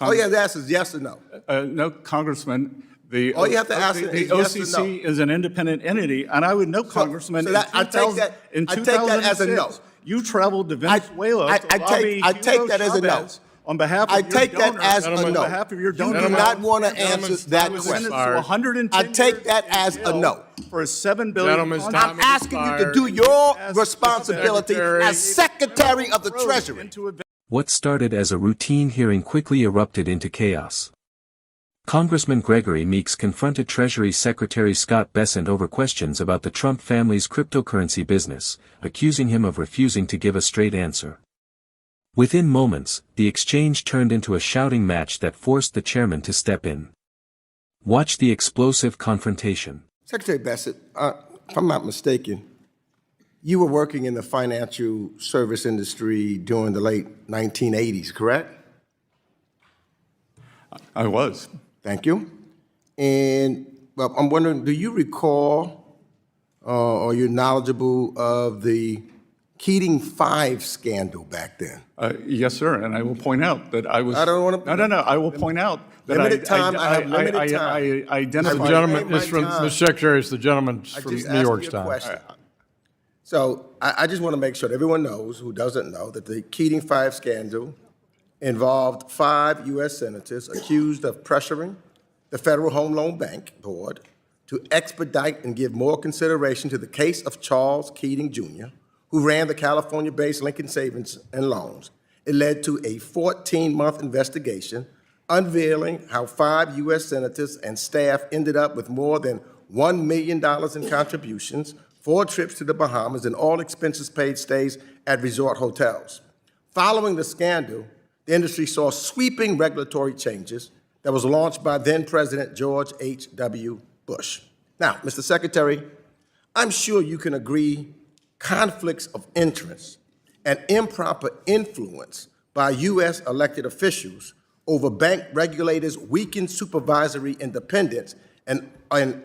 All you have to ask is yes or no. No, Congressman. All you have to ask the is yes or OCC no. is an independent entity, and I would know, Congressman, so that, in 2006, as a no. you traveled to Venezuela to lobby I take that as a no. On behalf of I take that as a no. On behalf of your donor. You do not want to answer that question. I take that as a no. For a $7 billion I'm asking you to do your responsibility as Secretary of the Treasury. What started as a routine hearing quickly erupted into chaos. Congressman Gregory Meeks confronted Treasury Secretary Scott Bessent over questions about the Trump family's cryptocurrency business, accusing him of refusing to give a straight answer. Within moments, the exchange turned into a shouting match that forced the chairman to step in. Watch the explosive confrontation. Secretary Bessent, if I'm not mistaken, you were working in the financial service industry during the late 1980s, correct? I was. Thank you. And well, I'm wondering, do you recall or you're knowledgeable of the Keating 5 scandal back then? Yes, sir, and I will point out that I was... I don't want to... No. I will point out that limited time. I have limited time. I identified... The gentleman is from... Mr. Secretary, it's the gentleman's from New York Times. So I just want to make sure that everyone knows, who doesn't know, that the Keating 5 scandal involved 5 U.S. senators accused of pressuring the Federal Home Loan Bank Board to expedite and give more consideration to the case of Charles Keating, Jr., who ran the California-based Lincoln Savings and Loans. It led to a 14-month investigation unveiling how 5 U.S. senators and staff ended up with more than $1 million in contributions, 4 trips to the Bahamas, and all expenses paid stays at resort hotels. Following the scandal, the industry saw sweeping regulatory changes that was launched by then-President George H.W. Bush. Now, Mr. Secretary, I'm sure you can agree conflicts of interest and improper influence by U.S. elected officials over bank regulators weaken supervisory independence and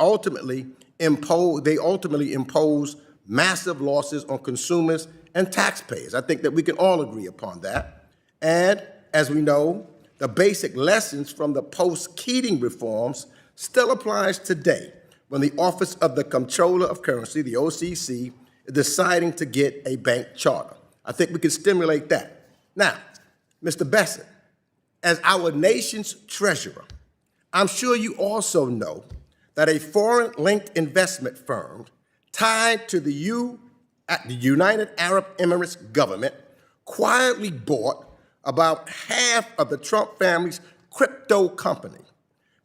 ultimately impose massive losses on consumers and taxpayers. I think that we can all agree upon that. And as we know, the basic lessons from the post-Keating reforms still applies today when the Office of the Comptroller of Currency, the OCC, is deciding to get a bank charter. I think we can stimulate that. Now, Mr. Bessent, as our nation's treasurer, I'm sure you also know that a foreign-linked investment firm tied to the United Arab Emirates government quietly bought about half of the Trump family's crypto company,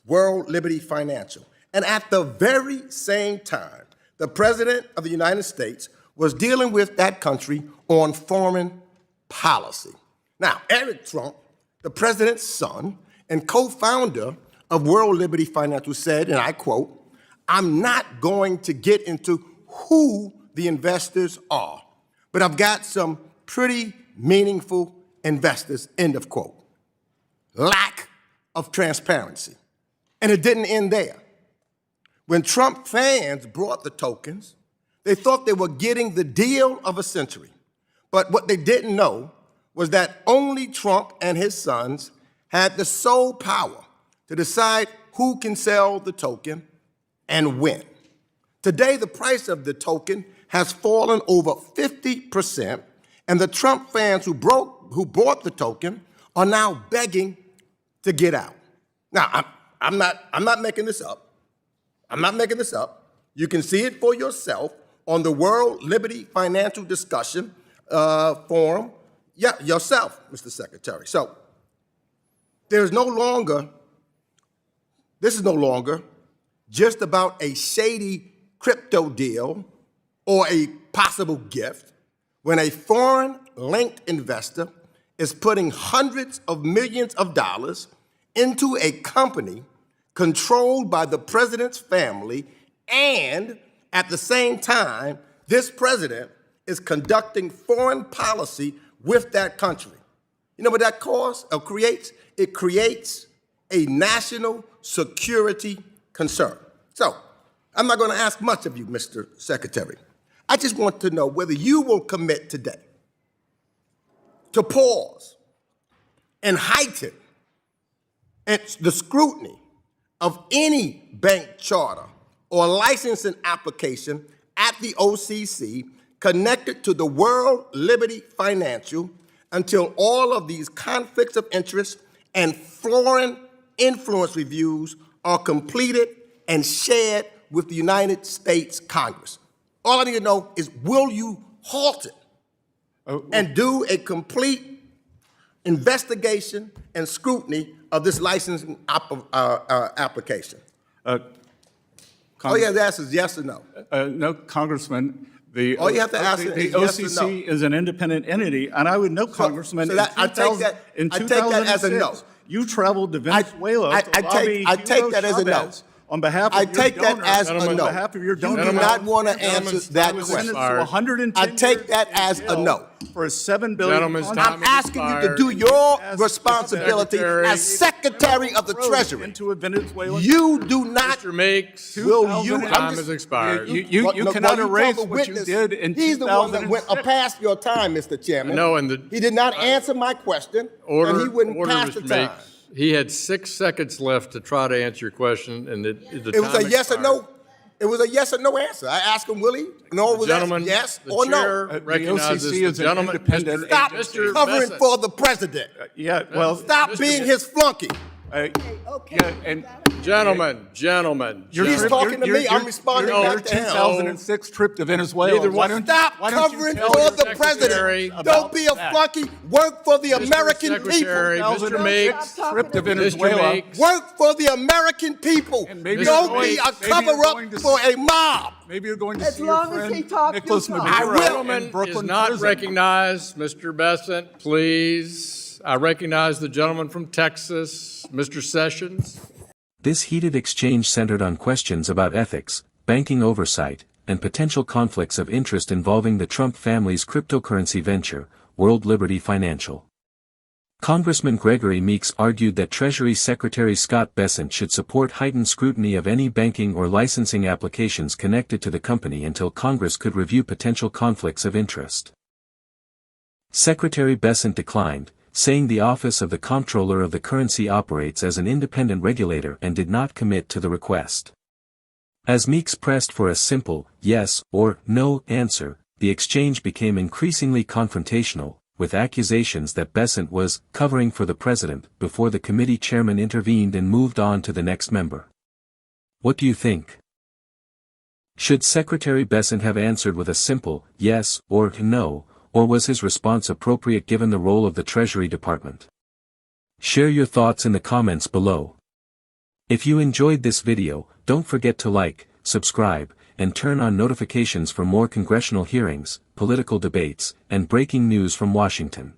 World Liberty Financial. And at the very same time, the President of the United States was dealing with that country on foreign policy. Now, Eric Trump, the president's son and co-founder of World Liberty Financial, said, and I quote, "I'm not going to get into who the investors are, but I've got some pretty meaningful investors," end of quote. Lack of transparency. And it didn't end there. When Trump fans brought the tokens, they thought they were getting the deal of a century. But what they didn't know was that only Trump and his sons had the sole power to decide who can sell the token and when. Today, the price of the token has fallen over 50%, and the Trump fans who bought the token are now begging to get out. Now, I'm not making this up. I'm not making this up. You can see it for yourself on the World Liberty Financial Discussion Forum. Yeah, yourself, Mr. Secretary. So this is no longer just about a shady crypto deal or a possible gift when a foreign-linked investor is putting hundreds of millions of dollars into a company controlled by the president's family, and at the same time, this president is conducting foreign policy with that country. You know what that causes or creates? It creates a national security concern. So, I'm not going to ask much of you, Mr. Secretary. I just want to know whether you will commit today to pause and heighten and the scrutiny of any bank charter or licensing application at the OCC connected to the World Liberty Financial until all of these conflicts of interest and foreign influence reviews are completed and shared with the United States Congress. All I need to know is, will you halt it and do a complete investigation and scrutiny of this licensing application? All you have to ask is yes or no. No, Congressman, All you have to ask the is yes or OCC no. is an independent entity, and I would know, Congressman, so that- I take that as a no. You traveled to Venezuela to lobby I take Hugo that as a no. Chavez on behalf of I your take that donor, as a on no. behalf of your You donor. do not want to answer Gentleman's that time is question. Sentenced to 110 I take that years as in a jail no. For a $7 billion Gentleman's contract. time I'm asking you to do your responsibility as Secretary of the Treasury. Into a Venezuelan. You do not. Mr. Meeks, Will you? time I'm has just- expired. You No, cannot tell erase the what you witness, did in He's the one that went 2006. past your time, Mr. Chairman. No, and he did not answer my question, and he wouldn't pass the Mr. time. Meeks. He had 6 seconds left to try to answer your question, and the It was time a yes or expired. no. It was a yes or no answer. I asked him, will he? No, it was Gentlemen, yes the or chair no. recognizes OCC the is an gentleman. independent Stop Mr. covering Bessent. for the president. Yeah, well. Stop Mr. being his flunky. Yeah, and Gentlemen. He's talking to me. I'm responding your back to him. 2006 trip to Venezuela. Neither Why one- don't- Stop why don't you covering tell for your the secretary president. Don't be a that? flunky. Work for the Mr. American Secretary, people. Mr. Meeks, trip to Mr. Venezuela. Meeks, Work for the American people. And maybe Don't you're be going- a maybe you're cover-up going to for a mob. Maybe you're going to As see your long as he friend talks, Nicholas you talk. I Maduro will. in gentleman is Brooklyn not prison. recognized. Mr. Bessent, please. I recognize the gentleman from Texas, Mr. Sessions. This heated exchange centered on questions about ethics, banking oversight, and potential conflicts of interest involving the Trump family's cryptocurrency venture, World Liberty Financial. Congressman Gregory Meeks argued that Treasury Secretary Scott Bessent should support heightened scrutiny of any banking or licensing applications connected to the company until Congress could review potential conflicts of interest. Secretary Bessent declined, saying the Office of the Comptroller of the Currency operates as an independent regulator and did not commit to the request. As Meeks pressed for a simple yes or no answer, the exchange became increasingly confrontational, with accusations that Bessent was covering for the president before the committee chairman intervened and moved on to the next member. What do you think? Should Secretary Bessent have answered with a simple yes or no, or was his response appropriate given the role of the Treasury Department? Share your thoughts in the comments below. If you enjoyed this video, don't forget to like, subscribe, and turn on notifications for more congressional hearings, political debates, and breaking news from Washington.